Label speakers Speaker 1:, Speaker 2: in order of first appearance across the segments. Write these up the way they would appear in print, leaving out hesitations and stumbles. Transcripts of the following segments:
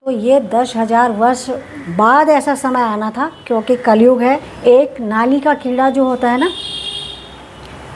Speaker 1: तो ये 10,000 वर्ष बाद ऐसा समय आना था, क्योंकि कलयुग है। एक नाली का कीड़ा जो होता है ना,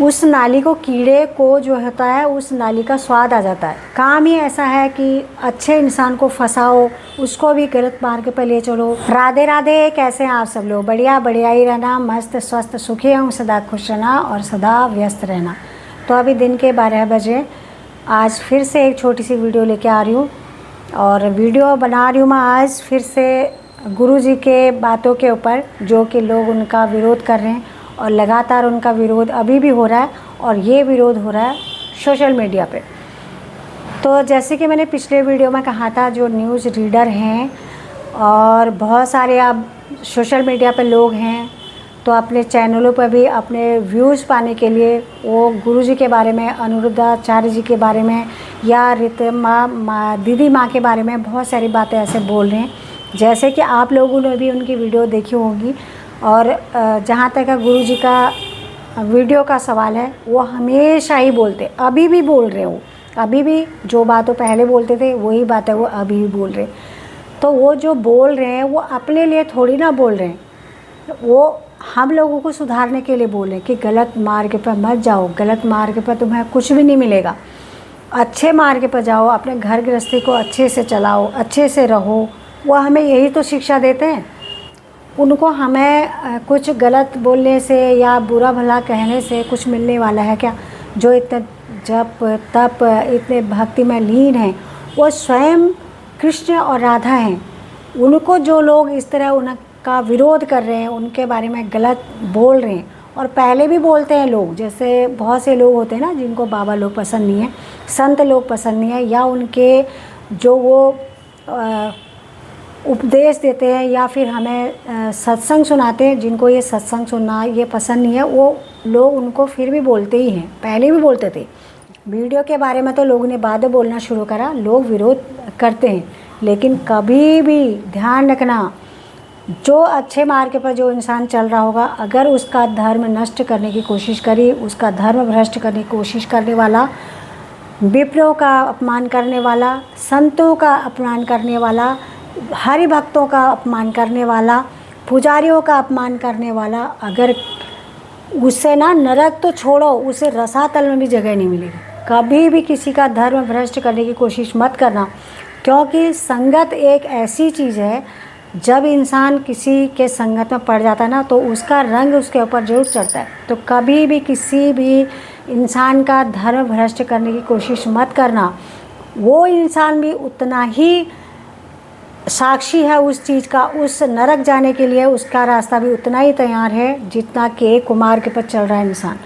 Speaker 1: उस नाली को कीड़े को जो होता है उस नाली का स्वाद आ जाता है। काम ही ऐसा है कि अच्छे इंसान को फंसाओ, उसको भी गलत मार्ग पर ले चलो। राधे राधे, कैसे हैं आप सब लोग? बढ़िया बढ़िया ही रहना, मस्त स्वस्थ सुखी हूँ, सदा खुश रहना और सदा व्यस्त रहना। तो अभी दिन के 12 बजे आज फिर से एक छोटी सी वीडियो लेके आ रही हूँ। और वीडियो बना रही हूँ मैं आज फिर से गुरुजी के बातों के ऊपर, जो कि लोग उनका विरोध कर रहे हैं और लगातार उनका विरोध अभी भी हो रहा है। और ये विरोध हो रहा है सोशल मीडिया पे। तो जैसे कि मैंने पिछले वीडियो में कहा था, जो न्यूज़ रीडर हैं और बहुत सारे अब सोशल मीडिया पे लोग हैं, तो अपने चैनलों पर भी अपने व्यूज़ पाने के लिए वो गुरुजी के बारे में, अनिरुद्धाचार्य जी के बारे में या दीदी माँ के बारे में बहुत सारी बातें ऐसे बोल रहे हैं, जैसे कि आप लोगों ने भी उनकी वीडियो देखी होगी। और जहाँ तक गुरुजी का वीडियो का सवाल है, वो हमेशा ही बोलते, अभी भी बोल रहे हो, अभी भी जो बातों पहले बोलते थे वही बातें वो अभी भी बोल रहे। तो वो जो बोल रहे हैं वो अपने लिए थोड़ी ना बोल रहे हैं, वो हम लोगों को सुधारने के लिए बोल रहे हैं कि गलत मार्ग पर मत जाओ, गलत मार्ग पर तुम्हें कुछ भी नहीं मिलेगा, अच्छे मार्ग पर जाओ, अपने घर गृहस्थी को अच्छे से चलाओ, अच्छे से रहो। वो हमें यही तो शिक्षा देते हैं। उनको हमें कुछ गलत बोलने से या बुरा भला कहने से कुछ मिलने वाला है क्या? जो इतने जप तप इतने भक्ति में लीन हैं, वो स्वयं कृष्ण और राधा हैं। उनको जो लोग इस तरह उनका विरोध कर रहे हैं, उनके बारे में गलत बोल रहे हैं, और पहले भी बोलते हैं लोग, जैसे बहुत से लोग होते हैं ना जिनको बाबा लोग पसंद नहीं है, संत लोग पसंद नहीं है, या उनके जो वो उपदेश देते हैं या फिर हमें सत्संग सुनाते हैं, जिनको ये सत्संग सुनना ये पसंद नहीं है, वो लोग उनको फिर भी बोलते ही हैं। पहले भी बोलते थे। वीडियो के बारे में तो लोगों ने बाद में बोलना शुरू करा, लोग विरोध करते हैं, लेकिन कभी भी ध्यान रखना, जो अच्छे मार्ग पर जो इंसान चल रहा होगा, अगर उसका धर्म नष्ट करने की कोशिश करी, उसका धर्म भ्रष्ट करने की कोशिश करने वाला, विप्रों का अपमान करने वाला, संतों का अपमान करने वाला, हरि भक्तों का अपमान करने वाला, पुजारियों का अपमान करने वाला, अगर उससे ना नरक तो छोड़ो, उसे रसातल में भी जगह नहीं मिलेगी। कभी भी किसी का धर्म भ्रष्ट करने की कोशिश मत करना, क्योंकि संगत एक ऐसी चीज़ है, जब इंसान किसी के संगत में पड़ जाता है ना, तो उसका रंग उसके ऊपर जरूर चढ़ता है। तो कभी भी किसी भी इंसान का धर्म भ्रष्ट करने की कोशिश मत करना। वो इंसान भी उतना ही साक्षी है उस चीज़ का, उस नरक जाने के लिए उसका रास्ता भी उतना ही तैयार है जितना कि कुमार्ग पर चल रहा है इंसान।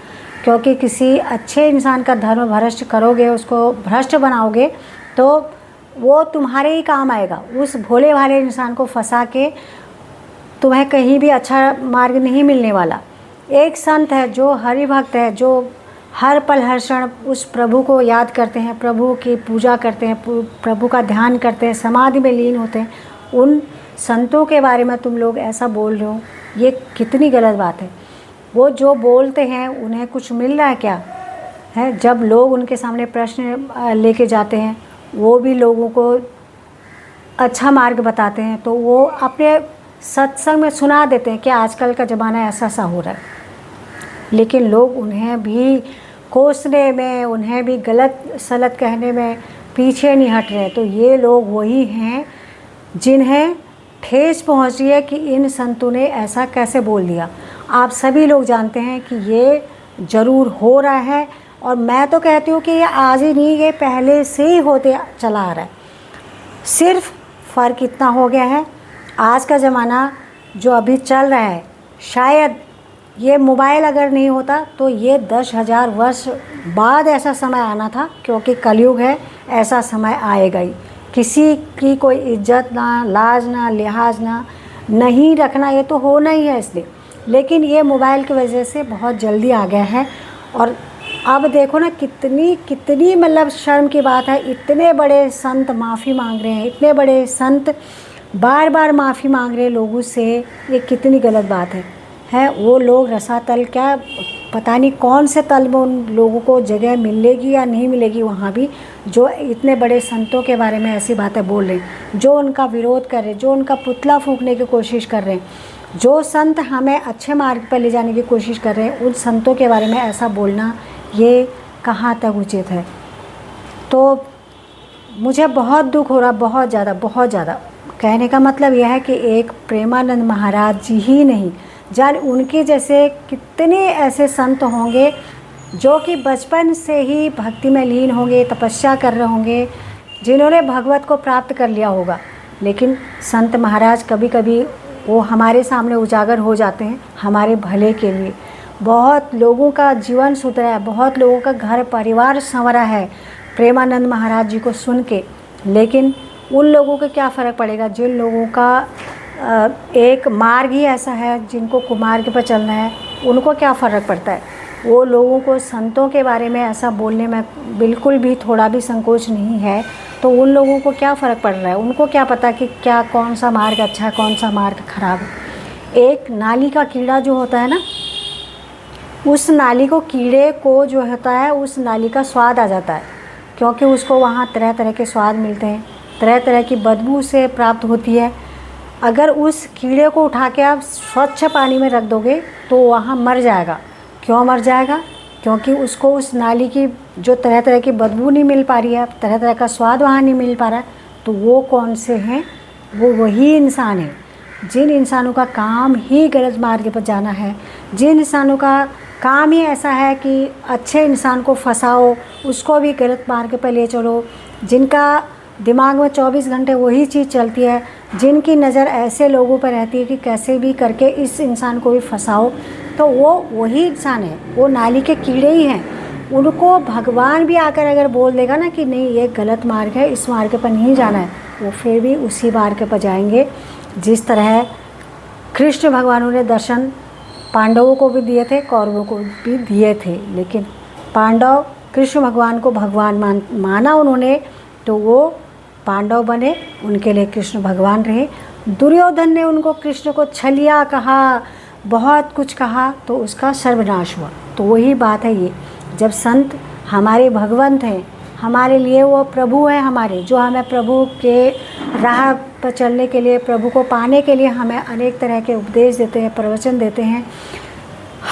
Speaker 1: क्योंकि किसी अच्छे इंसान का धर्म भ्रष्ट करोगे, उसको भ्रष्ट बनाओगे, तो वो तुम्हारे ही काम आएगा। उस भोले भाले इंसान को फंसा के तुम्हें कहीं भी अच्छा मार्ग नहीं मिलने वाला। एक संत है जो हरि भक्त है, जो हर पल हर क्षण उस प्रभु को याद करते हैं, प्रभु की पूजा करते हैं, प्रभु का ध्यान करते हैं, समाधि में लीन होते हैं, उन संतों के बारे में तुम लोग ऐसा बोल रहे हो, ये कितनी गलत बात है। वो जो बोलते हैं उन्हें कुछ मिल रहा है क्या? है जब लोग उनके सामने प्रश्न लेके जाते हैं, वो भी लोगों को अच्छा मार्ग बताते हैं, तो वो अपने सत्संग में सुना देते हैं कि आजकल का ज़माना ऐसा सा हो रहा है, लेकिन लोग उन्हें भी कोसने में, उन्हें भी गलत सलत कहने में पीछे नहीं हट रहे। तो ये लोग वही हैं जिन्हें ठेस पहुंच रही है कि इन संतों ने ऐसा कैसे बोल दिया। आप सभी लोग जानते हैं कि ये ज़रूर हो रहा है, और मैं तो कहती हूँ कि ये आज ही नहीं, ये पहले से ही होते चला आ रहा है। सिर्फ फ़र्क इतना हो गया है, आज का ज़माना जो अभी चल रहा है, शायद ये मोबाइल अगर नहीं होता तो ये 10,000 वर्ष बाद ऐसा समय आना था, क्योंकि कलयुग है, ऐसा समय आएगा ही। किसी की कोई इज्जत ना, लाज ना, लिहाज ना नहीं रखना, ये तो होना ही है इसलिए। लेकिन ये मोबाइल की वजह से बहुत जल्दी आ गया है। और अब देखो ना, कितनी मतलब शर्म की बात है, इतने बड़े संत माफ़ी मांग रहे हैं, इतने बड़े संत बार बार माफ़ी मांग रहे हैं लोगों से, ये कितनी गलत बात है। है वो लोग रसातल क्या पता नहीं कौन से तल में उन लोगों को जगह मिलेगी या नहीं मिलेगी वहाँ भी, जो इतने बड़े संतों के बारे में ऐसी बातें बोल रहे हैं, जो उनका विरोध कर रहे हैं, जो उनका पुतला फूंकने की कोशिश कर रहे हैं। जो संत हमें अच्छे मार्ग पर ले जाने की कोशिश कर रहे हैं, उन संतों के बारे में ऐसा बोलना ये कहाँ तक उचित है। तो मुझे बहुत दुख हो रहा, बहुत ज़्यादा। कहने का मतलब यह है कि एक प्रेमानंद महाराज जी ही नहीं, जान उनके जैसे कितने ऐसे संत होंगे जो कि बचपन से ही भक्ति में लीन होंगे, तपस्या कर रहे होंगे, जिन्होंने भगवत को प्राप्त कर लिया होगा। लेकिन संत महाराज कभी कभी वो हमारे सामने उजागर हो जाते हैं हमारे भले के लिए। बहुत लोगों का जीवन सुधरा है, बहुत लोगों का घर परिवार संवरा है प्रेमानंद महाराज जी को सुन के। लेकिन उन लोगों को क्या फ़र्क पड़ेगा जिन लोगों का एक मार्ग ही ऐसा है, जिनको कुमार्ग पर चलना है, उनको क्या फ़र्क पड़ता है। वो लोगों को संतों के बारे में ऐसा बोलने में बिल्कुल भी थोड़ा भी संकोच नहीं है। तो उन लोगों को क्या फ़र्क पड़ रहा है, उनको क्या पता कि क्या कौन सा मार्ग अच्छा है, कौन सा मार्ग खराब है। एक नाली का कीड़ा जो होता है ना, उस नाली को कीड़े को जो होता है उस नाली का स्वाद आ जाता है, क्योंकि उसको वहाँ तरह तरह के स्वाद मिलते हैं, तरह तरह की बदबू से प्राप्त होती है। अगर उस कीड़े को उठा के आप स्वच्छ पानी में रख दोगे तो वहाँ मर जाएगा। क्यों मर जाएगा? क्योंकि उसको उस नाली की जो तरह तरह की बदबू नहीं मिल पा रही है, तरह तरह का स्वाद वहाँ नहीं मिल पा रहा है। तो वो कौन से हैं? वो वही इंसान है जिन इंसानों का काम ही गलत मार्ग पर जाना है, जिन इंसानों का काम ही ऐसा है कि अच्छे इंसान को फंसाओ, उसको भी गलत मार्ग पर ले चलो, जिनका दिमाग में 24 घंटे वही चीज़ चलती है, जिनकी नज़र ऐसे लोगों पर रहती है कि कैसे भी करके इस इंसान को भी फंसाओ, तो वो वही इंसान है, वो नाली के कीड़े ही हैं। उनको भगवान भी आकर अगर बोल देगा ना कि नहीं ये गलत मार्ग है, इस मार्ग पर नहीं जाना है, वो फिर भी उसी मार्ग पर जाएंगे। जिस तरह कृष्ण भगवानों ने दर्शन पांडवों को भी दिए थे, कौरवों को भी दिए थे, लेकिन पांडव कृष्ण भगवान को भगवान माना उन्होंने, तो वो पांडव बने, उनके लिए कृष्ण भगवान रहे। दुर्योधन ने उनको कृष्ण को छलिया कहा, बहुत कुछ कहा, तो उसका सर्वनाश हुआ। तो वही बात है ये, जब संत हमारे भगवंत हैं, हमारे लिए वो प्रभु हैं हमारे, जो हमें प्रभु के राह पर चलने के लिए, प्रभु को पाने के लिए हमें अनेक तरह के उपदेश देते हैं, प्रवचन देते हैं।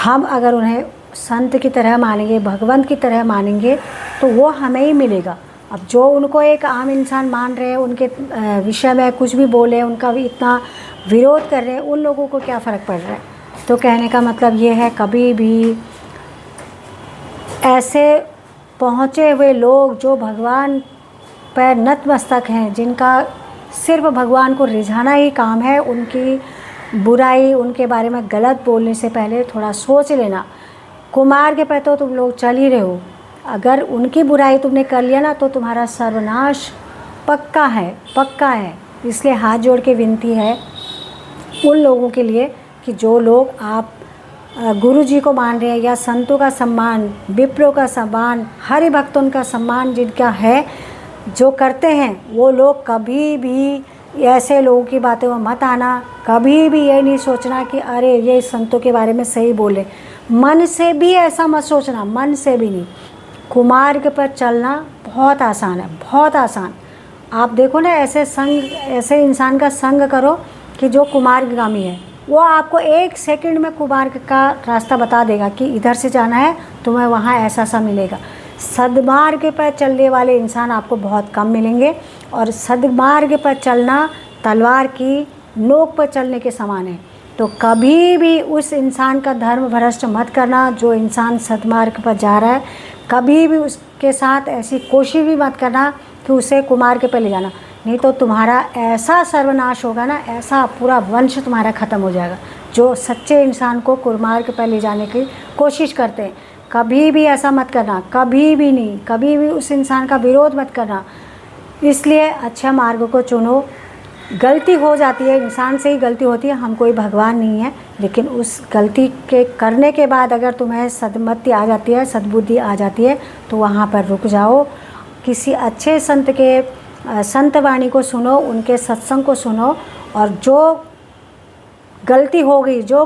Speaker 1: हम अगर उन्हें संत की तरह मानेंगे, भगवंत की तरह मानेंगे, तो वो हमें ही मिलेगा। अब जो उनको एक आम इंसान मान रहे हैं, उनके विषय में कुछ भी बोले, उनका भी इतना विरोध कर रहे हैं, उन लोगों को क्या फ़र्क पड़ रहा है। तो कहने का मतलब ये है, कभी भी ऐसे पहुँचे हुए लोग जो भगवान पर नतमस्तक हैं, जिनका सिर्फ भगवान को रिझाना ही काम है, उनकी बुराई, उनके बारे में गलत बोलने से पहले थोड़ा सोच लेना। कुमार्ग पे तो तुम लोग चल ही रहे हो, अगर उनकी बुराई तुमने कर लिया ना तो तुम्हारा सर्वनाश पक्का है, पक्का है। इसलिए हाथ जोड़ के विनती है उन लोगों के लिए कि जो लोग आप गुरु जी को मान रहे हैं, या संतों का सम्मान, विप्रों का सम्मान, हरि भक्तों का सम्मान जिनका है, जो करते हैं, वो लोग कभी भी ऐसे लोगों की बातों में मत आना। कभी भी ये नहीं सोचना कि अरे ये संतों के बारे में सही बोले, मन से भी ऐसा मत सोचना, मन से भी नहीं। कुमार्ग पर चलना बहुत आसान है, बहुत आसान। आप देखो ना, ऐसे इंसान का संग करो कि जो कुमार्गगामी है, वो आपको 1 सेकंड में कुमार्ग का रास्ता बता देगा कि इधर से जाना है, तुम्हें वहाँ ऐसा सा मिलेगा। सद्मार्ग पर चलने वाले इंसान आपको बहुत कम मिलेंगे, और सद्मार्ग पर चलना तलवार की नोक पर चलने के समान है। तो कभी भी उस इंसान का धर्म भ्रष्ट मत करना, जो इंसान सद्मार्ग पर जा रहा है। कभी भी उसके साथ ऐसी कोशिश भी मत करना कि उसे कुमार्ग पर ले जाना, नहीं तो तुम्हारा ऐसा सर्वनाश होगा ना, ऐसा पूरा वंश तुम्हारा ख़त्म हो जाएगा। जो सच्चे इंसान को कुमार्ग पर ले जाने की कोशिश करते हैं, कभी भी ऐसा मत करना, कभी भी नहीं, कभी भी उस इंसान का विरोध मत करना। इसलिए अच्छा मार्ग को चुनो। गलती हो जाती है, इंसान से ही गलती होती है, हम कोई भगवान नहीं है, लेकिन उस गलती के करने के बाद अगर तुम्हें सद्मति आ जाती है, सद्बुद्धि आ जाती है, तो वहाँ पर रुक जाओ। किसी अच्छे संत के संत वाणी को सुनो, उनके सत्संग को सुनो, और जो गलती हो गई, जो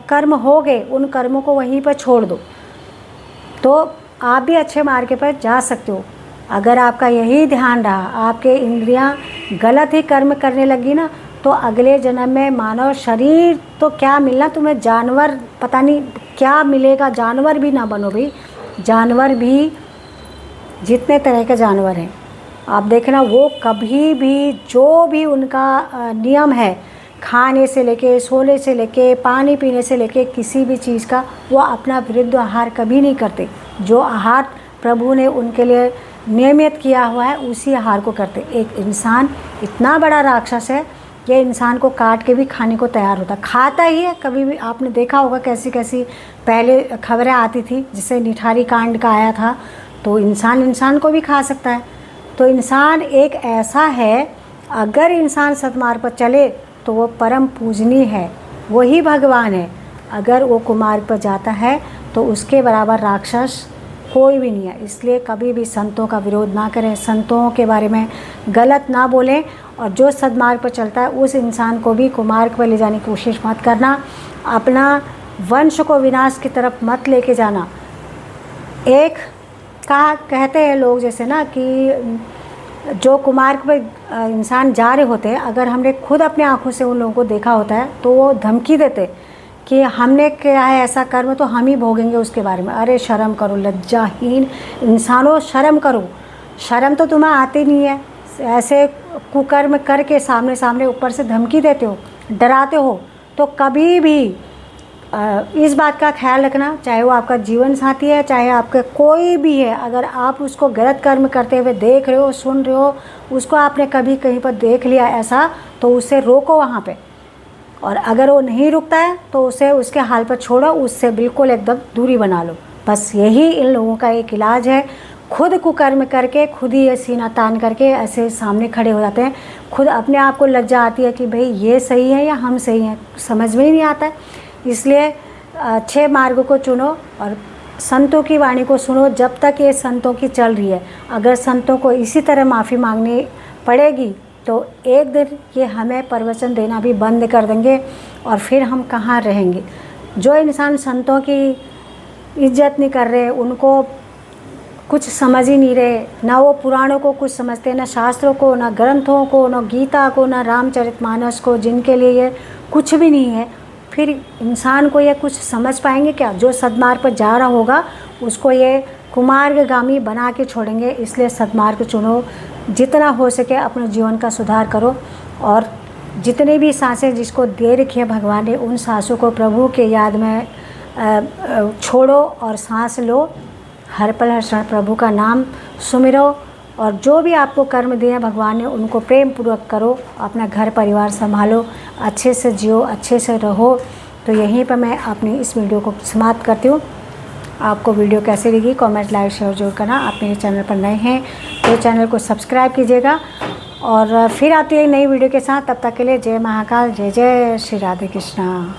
Speaker 1: कर्म हो गए, उन कर्मों को वहीं पर छोड़ दो, तो आप भी अच्छे मार्ग पर जा सकते हो। अगर आपका यही ध्यान रहा, आपके इंद्रियां गलत ही कर्म करने लगी ना, तो अगले जन्म में मानव शरीर तो क्या मिलना तुम्हें, जानवर पता नहीं क्या मिलेगा। जानवर भी ना बनो भाई, जानवर भी जितने तरह के जानवर हैं आप देखना, वो कभी भी जो भी उनका नियम है, खाने से लेके, सोने से लेके, पानी पीने से लेके, किसी भी चीज़ का वो अपना विरुद्ध आहार कभी नहीं करते। जो आहार प्रभु ने उनके लिए नियमित किया हुआ है उसी आहार को करते। एक इंसान इतना बड़ा राक्षस है कि इंसान को काट के भी खाने को तैयार होता, खाता ही है। कभी भी आपने देखा होगा कैसी कैसी पहले खबरें आती थी, जिससे निठारी कांड का आया था, तो इंसान को भी खा सकता है। तो इंसान एक ऐसा है, अगर इंसान सद्मार्ग पर चले तो वो परम पूजनीय है, वही भगवान है। अगर वो कुमार्ग पर जाता है तो उसके बराबर राक्षस कोई भी नहीं है। इसलिए कभी भी संतों का विरोध ना करें, संतों के बारे में गलत ना बोलें, और जो सद्मार्ग पर चलता है उस इंसान को भी कुमार्ग पर ले जाने की कोशिश मत करना। अपना वंश को विनाश की तरफ मत लेके जाना। एक कहते हैं लोग जैसे ना कि जो कुमार्ग पर इंसान जा रहे होते हैं, अगर हमने खुद अपने आँखों से उन लोगों को देखा होता है तो वो धमकी देते कि हमने किया है ऐसा कर्म तो हम ही भोगेंगे उसके बारे में। अरे शर्म करो, लज्जाहीन इंसानों, शर्म करो। शर्म तो तुम्हें आती नहीं है, ऐसे कुकर्म करके सामने ऊपर से धमकी देते हो, डराते हो। तो कभी भी इस बात का ख्याल रखना, चाहे वो आपका जीवन साथी है, चाहे आपका कोई भी है, अगर आप उसको गलत कर्म करते हुए देख रहे हो, सुन रहे हो, उसको आपने कभी कहीं पर देख लिया ऐसा, तो उसे रोको वहाँ पे। और अगर वो नहीं रुकता है तो उसे उसके हाल पर छोड़ो, उससे बिल्कुल एकदम दूरी बना लो। बस यही इन लोगों का एक इलाज है। खुद कुकर्म करके खुद ही सीना तान करके ऐसे सामने खड़े हो जाते हैं। खुद अपने आप को लज्जा आती है कि भाई ये सही है या हम सही हैं, समझ में ही नहीं आता है। इसलिए अच्छे मार्ग को चुनो और संतों की वाणी को सुनो जब तक ये संतों की चल रही है। अगर संतों को इसी तरह माफ़ी मांगनी पड़ेगी तो एक दिन ये हमें प्रवचन देना भी बंद कर देंगे, और फिर हम कहाँ रहेंगे। जो इंसान संतों की इज्जत नहीं कर रहे, उनको कुछ समझ ही नहीं रहे, ना वो पुराणों को कुछ समझते, ना शास्त्रों को, ना ग्रंथों को, ना गीता को, ना रामचरितमानस को, जिनके लिए ये कुछ भी नहीं है, फिर इंसान को ये कुछ समझ पाएंगे क्या। जो सद्मार्ग पर जा रहा होगा उसको ये कुमार्गगामी बना के छोड़ेंगे। इसलिए सद्मार्ग चुनो, जितना हो सके अपने जीवन का सुधार करो, और जितनी भी सांसें जिसको दे रखी है भगवान ने, उन सांसों को प्रभु के याद में छोड़ो और सांस लो। हर पल हर क्षण प्रभु का नाम सुमिरो, और जो भी आपको कर्म दिए हैं भगवान ने उनको प्रेम पूर्वक करो। अपना घर परिवार संभालो, अच्छे से जियो, अच्छे से रहो। तो यहीं पर मैं अपनी इस वीडियो को समाप्त करती हूँ। आपको वीडियो कैसी लगी कमेंट लाइक शेयर जरूर करना। आप मेरे चैनल पर नए हैं तो चैनल को सब्सक्राइब कीजिएगा, और फिर आती है नई वीडियो के साथ। तब तक के लिए जय महाकाल, जय जय श्री राधे कृष्णा।